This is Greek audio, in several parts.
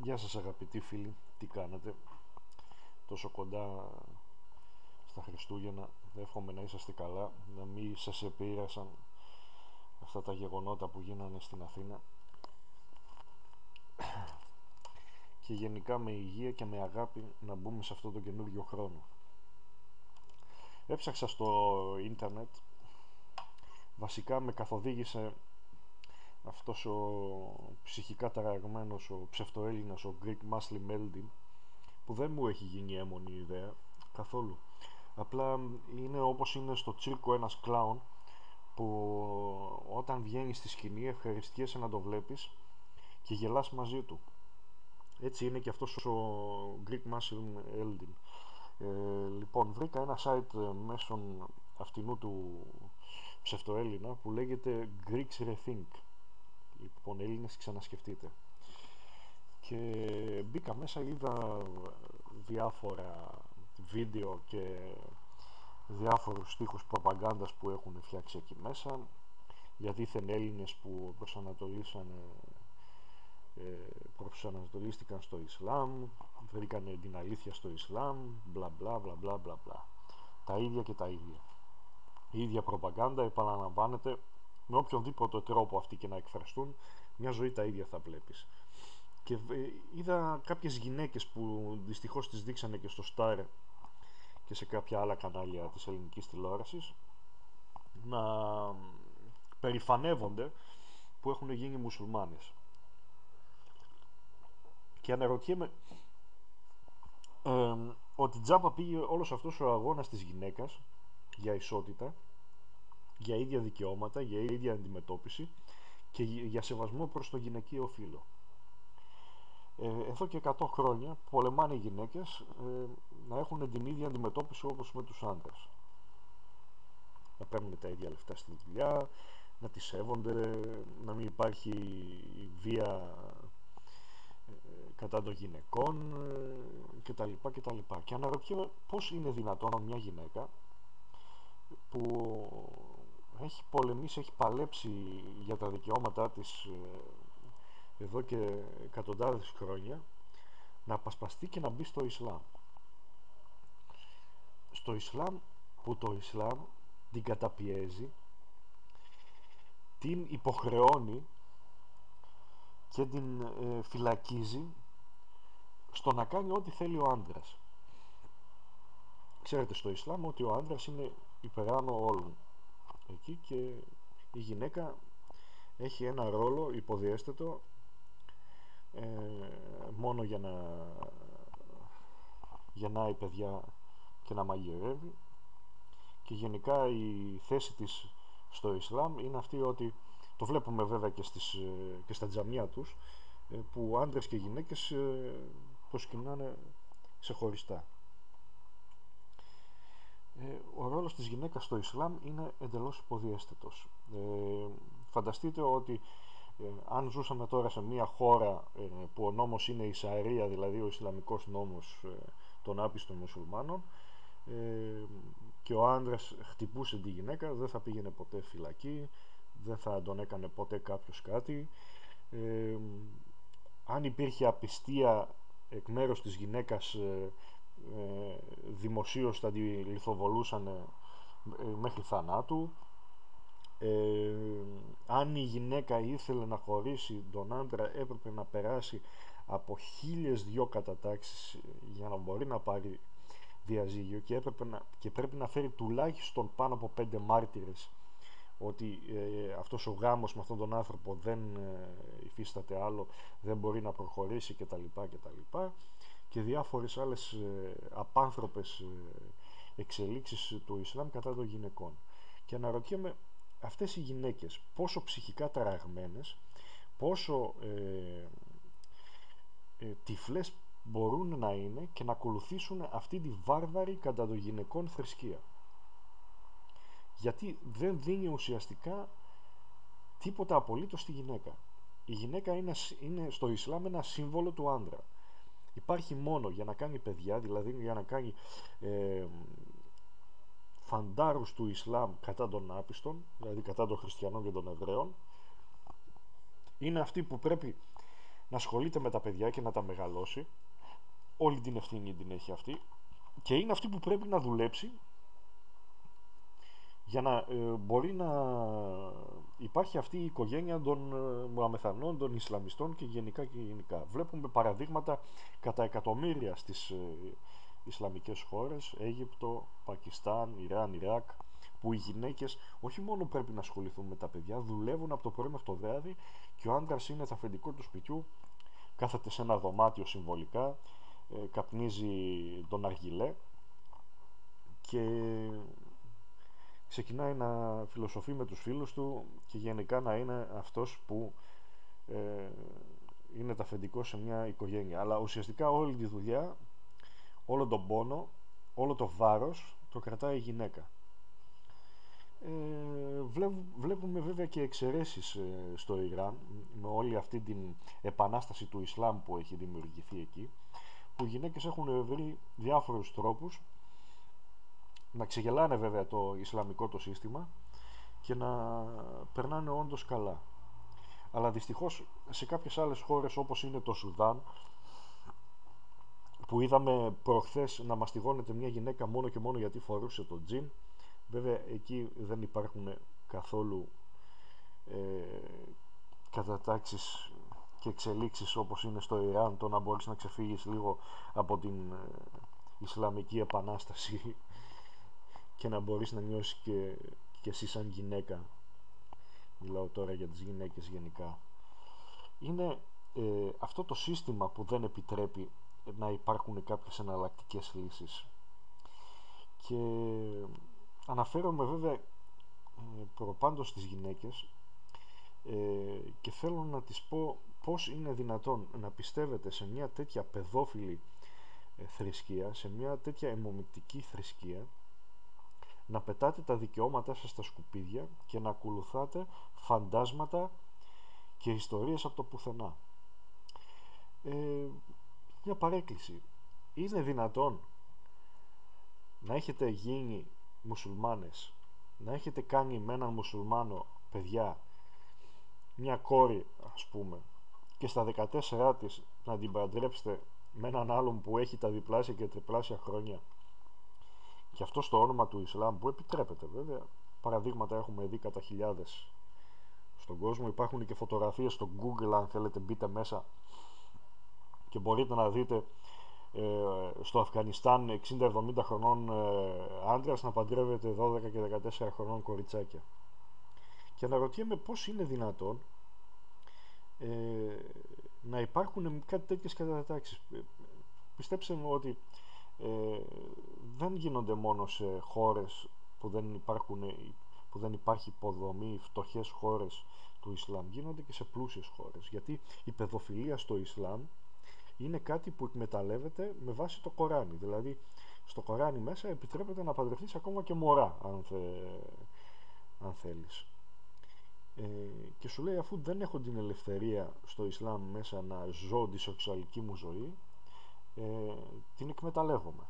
Γεια σας αγαπητοί φίλοι, τι κάνετε? Τόσο κοντά στα Χριστούγεννα, εύχομαι να είσαστε καλά, να μην σας επήρασαν αυτά τα γεγονότα που γίνανε στην Αθήνα και γενικά με υγεία και με αγάπη να μπούμε σε αυτό το καινούργιο χρόνο. Έψαξα στο ίντερνετ, βασικά με καθοδήγησε αυτός ο ψυχικά ταραγμένος, ο ψευτοέλληνας, ο Greek Muslim Meldin, που δεν μου έχει γίνει έμονη ιδέα καθόλου. Απλά είναι όπως είναι στο τσίρκο ένας κλάουν που όταν βγαίνει στη σκηνή ευχαριστιέσαι να το βλέπεις και γελάς μαζί του. Έτσι είναι και αυτός ο Greek Muslim Eldin. Λοιπόν, βρήκα ένα site μέσω αυτινού του ψευτοέλληνα που λέγεται Greeks Rethink. Λοιπόν, Έλληνες ξανασκεφτείτε. Και μπήκα μέσα, είδα διάφορα βίντεο και διάφορους στίχους προπαγάνδας που έχουν φτιάξει εκεί μέσα για δίθεν Έλληνες που προσανατολίστηκαν στο Ισλάμ, βρήκανε την αλήθεια στο Ισλάμ, μπλα μπλα μπλα μπλα μπλα μπλα. Τα ίδια και τα ίδια. Η ίδια προπαγάνδα επαναλαμβάνεται με οποιονδήποτε τρόπο αυτοί και να εκφραστούν, μια ζωή τα ίδια θα βλέπεις. Και είδα κάποιες γυναίκες που δυστυχώς τις δείξανε και στο Star και σε κάποια άλλα κανάλια της ελληνικής τηλεόρασης να περηφανεύονται που έχουν γίνει μουσουλμάνες. Και αναρωτιέμαι ότι τζάμπα πήγε όλος αυτός ο αγώνας της γυναίκας για ισότητα, για ίδια δικαιώματα, για ίδια αντιμετώπιση και για σεβασμό προς το γυναικείο φύλο. Εδώ και 100 χρόνια πολεμάνε οι γυναίκες να έχουν την ίδια αντιμετώπιση όπως με τους άντρες. Να παίρνουν τα ίδια λεφτά στη δουλειά, να τις σέβονται, να μην υπάρχει βία κατά των γυναικών κτλ. Και αναρωτιέμαι πώς είναι δυνατόν μια γυναίκα που έχει πολεμήσει, έχει παλέψει για τα δικαιώματά της εδώ και εκατοντάδες χρόνια να απασπαστεί και να μπει στο Ισλάμ. Στο Ισλάμ που το Ισλάμ την καταπιέζει, την υποχρεώνει και την φυλακίζει στο να κάνει ό,τι θέλει ο άντρας. Ξέρετε στο Ισλάμ ότι ο άντρας είναι υπεράνω όλων εκεί και η γυναίκα έχει ένα ρόλο υποδιέστατο μόνο για να γεννάει παιδιά και να μαγειρεύει, και γενικά η θέση της στο Ισλάμ είναι αυτή ότι το βλέπουμε βέβαια και στα τζαμιά τους, που άντρες και γυναίκες προσκυνάνε ξεχωριστά. Ο ρόλος της γυναίκας στο Ισλάμ είναι εντελώς υποδιαίσθητος. Φανταστείτε ότι αν ζούσαμε τώρα σε μια χώρα που ο νόμος είναι η Σαρία, δηλαδή ο Ισλαμικός νόμος των άπιστων μουσουλμάνων, και ο άντρας χτυπούσε τη γυναίκα, δεν θα πήγαινε ποτέ φυλακή, δεν θα τον έκανε ποτέ κάποιος κάτι. Αν υπήρχε απιστία εκ μέρους της γυναίκας, δημοσίως θα τη λιθοβολούσαν μέχρι θανάτου. Αν η γυναίκα ήθελε να χωρίσει τον άντρα, έπρεπε να περάσει από 1002 κατατάξεις για να μπορεί να πάρει διαζύγιο, και πρέπει να φέρει τουλάχιστον πάνω από 5 μάρτυρες ότι αυτός ο γάμος με αυτόν τον άνθρωπο δεν υφίσταται άλλο, δεν μπορεί να προχωρήσει κτλ. Και διάφορες άλλες απάνθρωπες εξελίξεις του Ισλάμ κατά των γυναικών. Και αναρωτιέμαι, αυτές οι γυναίκες πόσο ψυχικά ταραγμένες, πόσο τυφλές μπορούν να είναι και να ακολουθήσουν αυτή τη βάρβαρη κατά των γυναικών θρησκεία. Γιατί δεν δίνει ουσιαστικά τίποτα απολύτως στη γυναίκα. Η γυναίκα είναι στο Ισλάμ ένα σύμβολο του άντρα. Υπάρχει μόνο για να κάνει παιδιά, δηλαδή για να κάνει φαντάρους του Ισλάμ κατά των άπιστων, δηλαδή κατά των χριστιανών και των Εβραίων. Είναι αυτή που πρέπει να ασχολείται με τα παιδιά και να τα μεγαλώσει. Όλη την ευθύνη την έχει αυτή και είναι αυτή που πρέπει να δουλέψει για να μπορεί να υπάρχει αυτή η οικογένεια των Μωαμεθανών, των Ισλαμιστών και γενικά. Βλέπουμε παραδείγματα κατά εκατομμύρια στις Ισλαμικές χώρες, Αίγυπτο, Πακιστάν, Ιράν, Ιράκ, που οι γυναίκες όχι μόνο πρέπει να ασχοληθούν με τα παιδιά, δουλεύουν από το πρωί μέχρι το βράδυ και ο άντρας είναι το αφεντικό του σπιτιού, κάθεται σε ένα δωμάτιο συμβολικά, καπνίζει τον αργυλέ και ξεκινάει να φιλοσοφεί με τους φίλους του και γενικά να είναι αυτός που είναι το αφεντικό σε μια οικογένεια. Αλλά ουσιαστικά όλη τη δουλειά, όλο τον πόνο, όλο το βάρος το κρατάει η γυναίκα. Βλέπουμε βέβαια και εξαιρέσεις στο Ιράν με όλη αυτή την επανάσταση του Ισλάμ που έχει δημιουργηθεί εκεί, που οι γυναίκες έχουν βρει διάφορους τρόπους να ξεγελάνε βέβαια το Ισλαμικό το σύστημα και να περνάνε όντως καλά. Αλλά δυστυχώς σε κάποιες άλλες χώρες όπως είναι το Σουδάν, που είδαμε προχθές να μαστιγώνεται μια γυναίκα μόνο και μόνο γιατί φορούσε το τζιν, βέβαια εκεί δεν υπάρχουν καθόλου κατατάξεις και εξελίξεις όπως είναι στο Ιράν, το να μπορείς να ξεφύγεις λίγο από την Ισλαμική επανάσταση και να μπορείς να νιώσεις και εσύ σαν γυναίκα. Μιλάω τώρα για τις γυναίκες γενικά. Είναι αυτό το σύστημα που δεν επιτρέπει να υπάρχουν κάποιες εναλλακτικές λύσεις. Και αναφέρομαι βέβαια προπάντως στις γυναίκες και θέλω να τις πω πώς είναι δυνατόν να πιστεύετε σε μια τέτοια παιδόφιλη θρησκεία, σε μια τέτοια αιμομικτική θρησκεία, να πετάτε τα δικαιώματά σας στα σκουπίδια και να ακολουθάτε φαντάσματα και ιστορίες από το πουθενά. Μια παρέκκληση. Είναι δυνατόν να έχετε γίνει μουσουλμάνες, να έχετε κάνει με έναν μουσουλμάνο παιδιά, μια κόρη ας πούμε, και στα 14 της να την παντρέψετε με έναν άλλον που έχει τα διπλάσια και τριπλάσια χρόνια, και αυτό στο όνομα του Ισλάμ, που επιτρέπεται βέβαια. Παραδείγματα έχουμε δει κατά χιλιάδες στον κόσμο. Υπάρχουν και φωτογραφίες στο Google, αν θέλετε μπείτε μέσα και μπορείτε να δείτε στο Αφγανιστάν 60-70 χρονών άντρας να παντρεύεται 12 και 14 χρονών κοριτσάκια. Και αναρωτιέμαι πώς είναι δυνατόν να υπάρχουν κάτι τέτοιες κατατάξεις. Πιστέψτε μου ότι δεν γίνονται μόνο σε χώρες που δεν υπάρχει υποδομή, φτωχές χώρες του Ισλάμ, γίνονται και σε πλούσιες χώρες, γιατί η παιδοφιλία στο Ισλάμ είναι κάτι που εκμεταλλεύεται με βάση το Κοράνι. Δηλαδή στο Κοράνι μέσα επιτρέπεται να παντρευτείς ακόμα και μωρά αν θέλεις, και σου λέει αφού δεν έχω την ελευθερία στο Ισλάμ μέσα να ζω τη σεξουαλική μου ζωή, την εκμεταλλεύομαι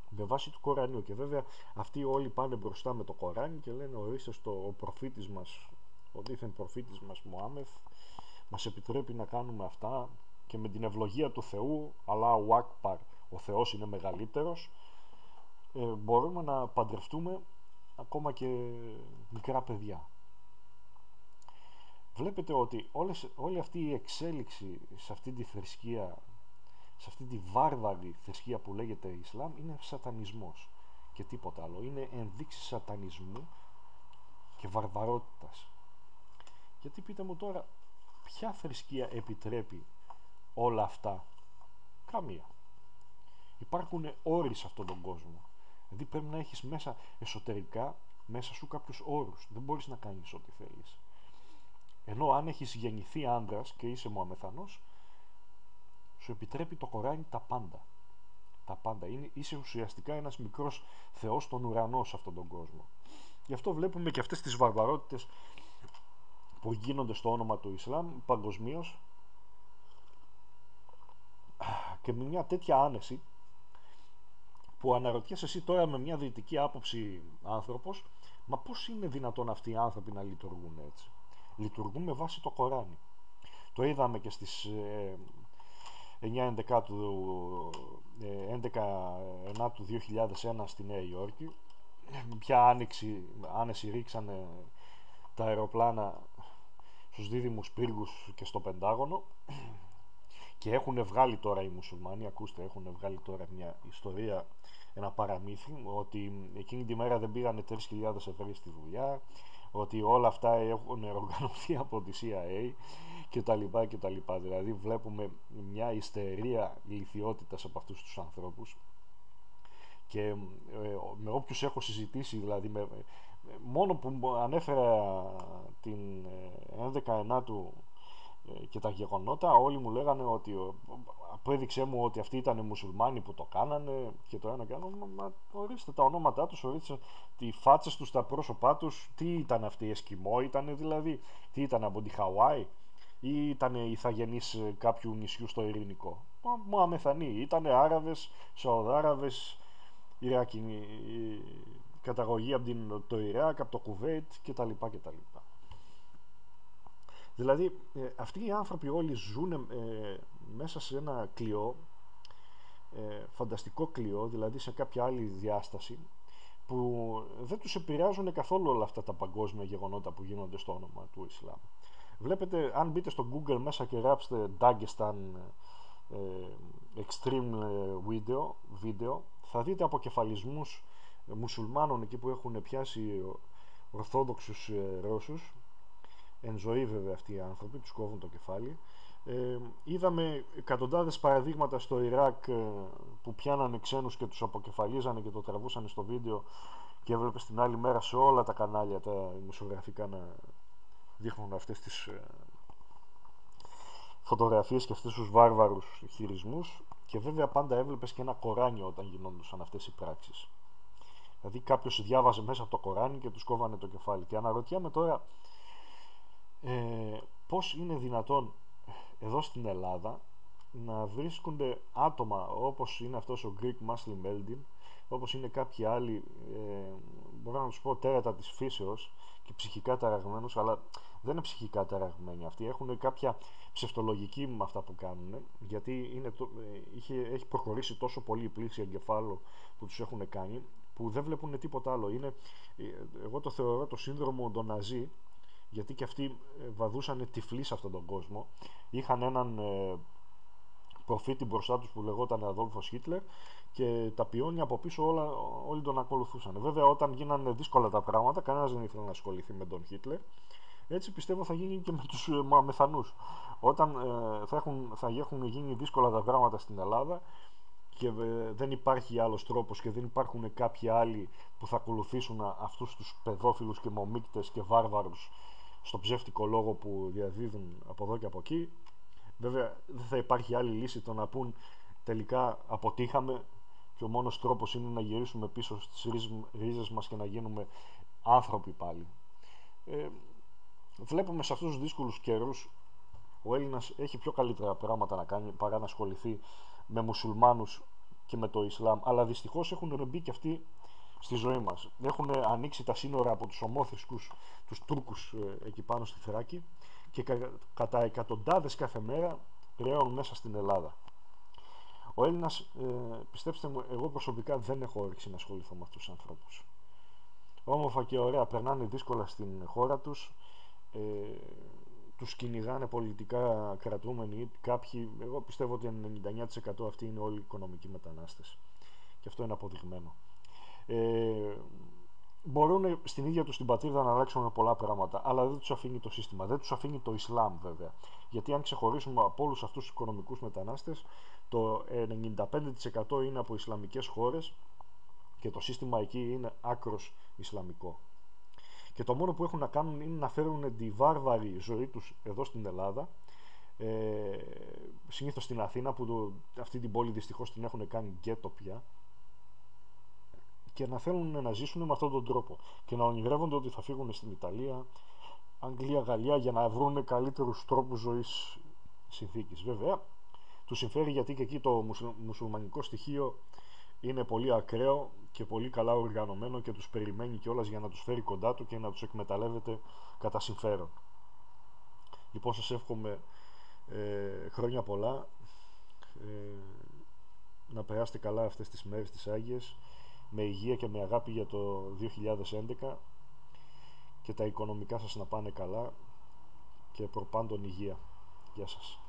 με βάση του Κορανίου. Και βέβαια αυτοί όλοι πάνε μπροστά με το Κοράνι και λένε ορίστε ο προφήτης μας, ο δίθεν προφήτης μας Μωάμεθ μας επιτρέπει να κάνουμε αυτά και με την ευλογία του Θεού, Αλάχου Ακμπαρ, ο Θεός είναι μεγαλύτερος, μπορούμε να παντρευτούμε ακόμα και μικρά παιδιά. Βλέπετε ότι όλη αυτή η εξέλιξη σε αυτή τη θρησκεία, σε αυτή τη βάρβαρη θρησκεία που λέγεται Ισλάμ, είναι σατανισμός και τίποτα άλλο. Είναι ενδείξεις σατανισμού και βαρβαρότητας. Γιατί πείτε μου τώρα, ποια θρησκεία επιτρέπει όλα αυτά? Καμία. Υπάρχουν όροι σε αυτόν τον κόσμο. Δηλαδή πρέπει να έχεις μέσα εσωτερικά, μέσα σου κάποιους όρους. Δεν μπορείς να κάνεις ό,τι θέλεις. Ενώ αν έχεις γεννηθεί άντρας και είσαι Μωαμεθανός, σου επιτρέπει το Κοράνι τα πάντα. Τα πάντα. Είσαι ουσιαστικά ένας μικρός θεός στον ουρανό σε αυτόν τον κόσμο. Γι' αυτό βλέπουμε και αυτές τις βαρβαρότητες που γίνονται στο όνομα του Ισλάμ παγκοσμίως, και με μια τέτοια άνεση που αναρωτιέσαι εσύ τώρα με μια δυτική άποψη άνθρωπος, μα πώς είναι δυνατόν αυτοί οι άνθρωποι να λειτουργούν έτσι? Λειτουργούν με βάση το Κοράνι. Το είδαμε και στις 9-11 του 11 του 2001 στη Νέα Υόρκη. Ποια άνεση ρίξανε τα αεροπλάνα στους δίδυμους πύργους και στο Πεντάγωνο. Και έχουν βγάλει τώρα οι μουσουλμάνοι, ακούστε, έχουν βγάλει τώρα μια ιστορία, ένα παραμύθι, ότι εκείνη τη μέρα δεν πήγανε 3.000 Εβραίοι στη δουλειά, ότι όλα αυτά έχουν οργανωθεί από τη CIA κτλ. Δηλαδή βλέπουμε μια ιστερία ηλιθιότητας από αυτούς τους ανθρώπους, και με όποιους έχω συζητήσει, δηλαδή μόνο που ανέφερα την 11 του και τα γεγονότα, όλοι μου λέγανε ότι απέδειξέ μου ότι αυτοί ήταν μουσουλμάνοι που το κάνανε και το ένα και άλλο. Μα ορίστε τα ονόματά τους, ορίστε τι φάτσες τους, τα πρόσωπά τους, τι ήταν αυτοί, Εσκιμό ήτανε δηλαδή, τι ήταν από τη Χαουάι ή ήταν ηθαγενείς κάποιου νησιού στο Ειρηνικό? Μα αμεθανοί, ήτανε Άραβες, Σαουδάραβες, Ιράκινοι, καταγωγή από το Ιράκ, από το Κουβέιτ κτλ. Δηλαδή αυτοί οι άνθρωποι όλοι ζουν μέσα σε ένα κλειό, φανταστικό κλειό, δηλαδή σε κάποια άλλη διάσταση, που δεν τους επηρεάζουν καθόλου όλα αυτά τα παγκόσμια γεγονότα που γίνονται στο όνομα του Ισλάμ. Βλέπετε, αν μπείτε στο Google μέσα και γράψετε Dagestan extreme video, θα δείτε αποκεφαλισμούς μουσουλμάνων εκεί που έχουν πιάσει ορθόδοξους Ρώσους. Εν ζωή βέβαια αυτοί οι άνθρωποι, τους κόβουν το κεφάλι. Είδαμε εκατοντάδες παραδείγματα στο Ιράκ που πιάνανε ξένους και τους αποκεφαλίζανε και το τραβούσανε στο βίντεο, και έβλεπες την άλλη μέρα σε όλα τα κανάλια τα δημοσιογραφικά να δείχνουν αυτές τις φωτογραφίες και αυτούς τους βάρβαρους χειρισμούς, και βέβαια πάντα έβλεπες και ένα Κοράνιο όταν γινόντουσαν αυτές οι πράξεις. Δηλαδή κάποιος διάβαζε μέσα από το Κοράνι και τους κόβανε το κεφάλι. Και αναρωτιέμαι τώρα πώς είναι δυνατόν εδώ στην Ελλάδα να βρίσκονται άτομα όπως είναι αυτός ο Greek Muslim Eldin, όπως είναι κάποιοι άλλοι, μπορώ να τους πω τέρατα της φύσεως και ψυχικά ταραγμένους, αλλά δεν είναι ψυχικά ταραγμένοι αυτοί, έχουν κάποια ψευτολογική με αυτά που κάνουν, γιατί έχει προχωρήσει τόσο πολύ η πλήξη εγκεφάλου που τους έχουν κάνει, που δεν βλέπουν τίποτα άλλο. Εγώ το θεωρώ το σύνδρομο των Ναζί, γιατί και αυτοί βαδούσαν τυφλοί σε αυτόν τον κόσμο. Είχαν έναν προφήτη μπροστά τους που λεγόταν Αδόλφος Χίτλερ, και τα πιόνια από πίσω όλοι τον ακολουθούσαν. Βέβαια, όταν γίνανε δύσκολα τα πράγματα, κανένας δεν ήθελε να ασχοληθεί με τον Χίτλερ. Έτσι πιστεύω θα γίνει και με τους αμεθανούς. Όταν θα έχουν γίνει δύσκολα τα πράγματα στην Ελλάδα και δεν υπάρχει άλλος τρόπος και δεν υπάρχουν κάποιοι άλλοι που θα ακολουθήσουν αυτούς τους παιδόφιλους και μομίκτες και βάρβαρους στο ψεύτικο λόγο που διαδίδουν από εδώ και από εκεί, βέβαια δεν θα υπάρχει άλλη λύση το να πούν τελικά αποτύχαμε και ο μόνος τρόπος είναι να γυρίσουμε πίσω στις ρίζες μας και να γίνουμε άνθρωποι πάλι. Βλέπουμε σε αυτούς τους δύσκολους καιρούς ο Έλληνας έχει πιο καλύτερα πράγματα να κάνει παρά να ασχοληθεί με μουσουλμάνους και με το Ισλάμ, αλλά δυστυχώς έχουν μπει και αυτοί στη ζωή μας. Έχουν ανοίξει τα σύνορα από τους ομόθρησκους, τους Τούρκους εκεί πάνω στη Θράκη, και κατά εκατοντάδες κάθε μέρα ρέουν μέσα στην Ελλάδα. Ο Έλληνας, πιστέψτε μου, εγώ προσωπικά δεν έχω όρεξη να ασχοληθώ με αυτούς τους ανθρώπους. Όμορφα και ωραία περνάνε δύσκολα στην χώρα τους, τους κυνηγάνε πολιτικά κρατούμενοι κάποιοι. Εγώ πιστεύω ότι 99% αυτοί είναι όλοι οικονομικοί μετανάστες, και αυτό είναι αποδειγμένο. Μπορούν στην ίδια τους την πατρίδα να αλλάξουν πολλά πράγματα, αλλά δεν τους αφήνει το σύστημα, δεν τους αφήνει το Ισλάμ βέβαια. Γιατί αν ξεχωρίσουμε από όλους αυτούς τους οικονομικούς μετανάστες, το 95% είναι από Ισλαμικές χώρες και το σύστημα εκεί είναι άκρος Ισλαμικό. Και το μόνο που έχουν να κάνουν είναι να φέρουν τη βάρβαρη ζωή τους εδώ στην Ελλάδα, συνήθως στην Αθήνα, που αυτή την πόλη δυστυχώς την έχουν κάνει γκέτο πια, και να θέλουν να ζήσουν με αυτόν τον τρόπο και να ονειρεύονται ότι θα φύγουν στην Ιταλία, Αγγλία, Γαλλία για να βρουν καλύτερους τρόπους ζωής, συνθήκης. Βέβαια, τους συμφέρει γιατί και εκεί το μουσουλμανικό στοιχείο είναι πολύ ακραίο και πολύ καλά οργανωμένο και τους περιμένει κιόλας για να τους φέρει κοντά του και να τους εκμεταλλεύεται κατά συμφέρον. Λοιπόν, σας εύχομαι Χρόνια πολλά. ε, να περάσετε καλά αυτές τις μέρες τις Άγιες, με υγεία και με αγάπη για το 2011, και τα οικονομικά σας να πάνε καλά και προπάντων υγεία. Γεια σας.